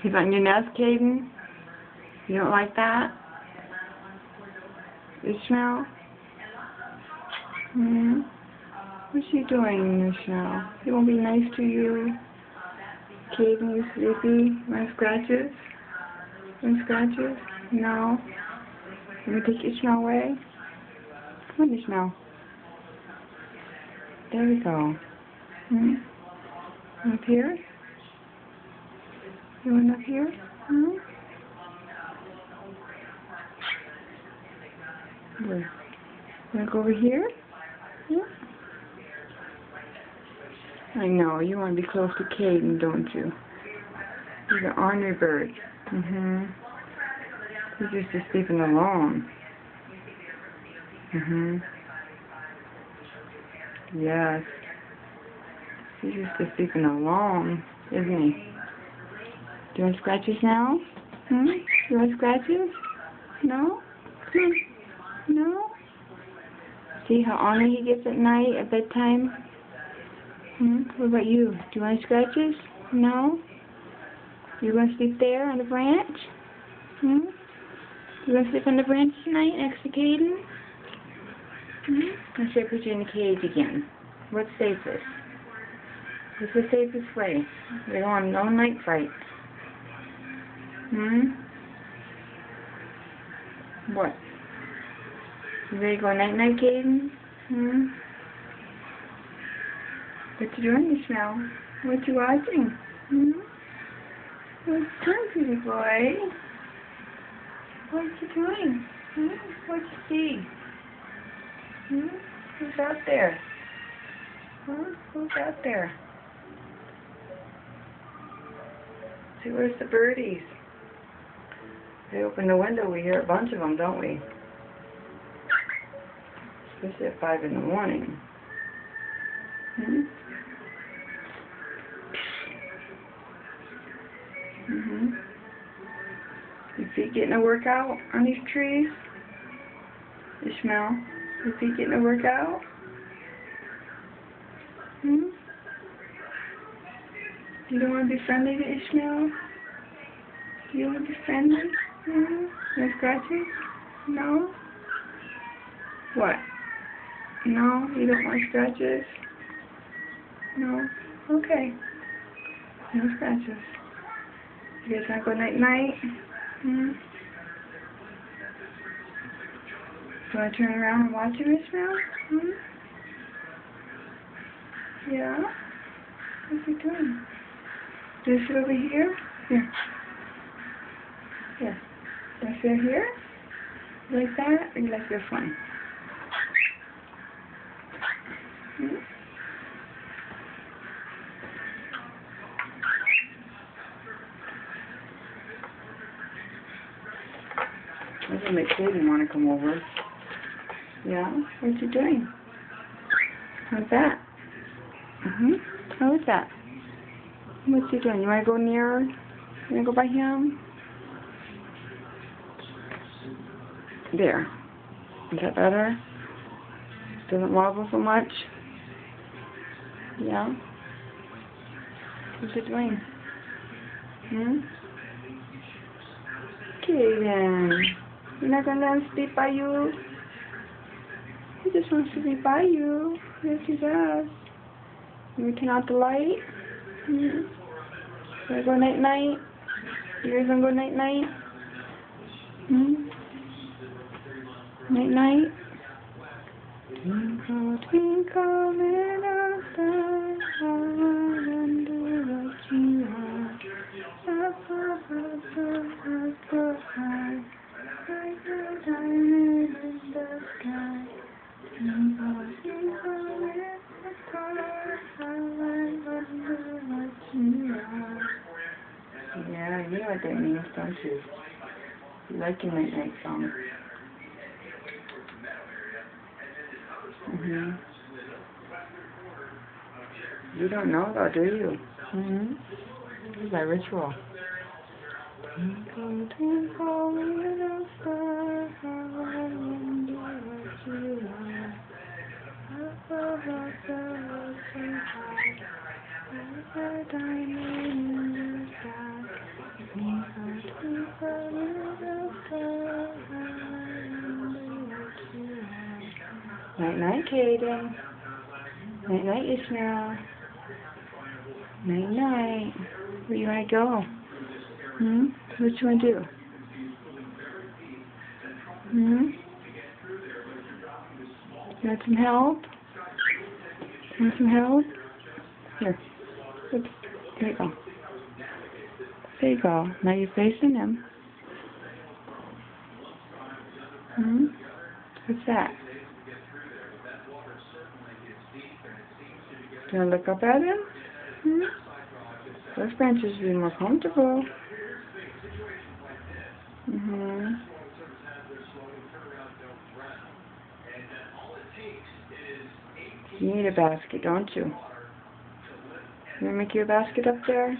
He's on your nest, Caden? You don't like that? Ishmael? Hmm? What's she doing, Ishmael? He won't be nice to you? Caden, you sleepy? Want scratches? Want scratches? No? You want to take Ishmael away? Come on, Ishmael. There we go. Hmm? Up here? You want up here? Hmm? Where? You want to go over here? Yeah. I know, you want to be close to Caden, don't you? He's an ornery bird. He's used to sleeping alone. Yes. He's used to sleeping alone, isn't he? Do you want scratches now? You want scratches? No? Come on. No? See how ornery he gets at night, at bedtime? What about you? Do you want scratches? No? You want to sleep there on the branch? You want to sleep on the branch tonight next to Caden? I should put you in the cage again. What's safest? What's the safest way? We don't want no night fight. What? You ready to go night-night, Caden? What you doing, Ishmael? What you watching? What's doing, pretty boy? What you doing? What you see? Who's out there? Who's out there? See, where's the birdies? They open the window, we hear a bunch of them, don't we? Especially at 5 in the morning. Your feet getting a workout on these trees? Ishmael, your feet getting a workout? You don't want to be friendly to Ishmael? You want to be friendly? No scratches? No? What? No? You don't want scratches? No? Okay. No scratches. You guys want to go night-night? You want to turn around and watch him, Ishmael? Yeah? What's he doing? Do you sit over here? Here. Here. Do I sit here? You like that? Or you like this one? This will make Caden want to come over. Yeah? What you doing? How's that? How is that? What's he doing? You want to go nearer? You want to go by him? There. Is that better? Doesn't wobble so much? Yeah? What's he doing? Caden, you're not going to let him sleep by you? He just wants to sleep by you. Yes, he does. You want to turn out the light? You want to go night-night? You guys want to go night-night? Night-night? Twinkle, twinkle, little star, how I wonder what you are. Up above, so high, like a diamond in the sky. Twinkle, twinkle, little star, how I wonder what you are. Yeah, you know what that means, don't you? You like your night-night song. You don't know though, do you? This is my ritual. Twinkle, twinkle, little star, how I wonder what you are. Up above the world so high, like a diamond in the sky. Night night, Caden. Night night, Ishmael. Night night. Where you wanna go? What you wanna do? You want some help? You want some help? Here. Oops. There you go. There you go. Now you're facing him. What's that? Do you want to look up at him? Those branches would be more comfortable. You need a basket, don't you? You want to make you a basket up there?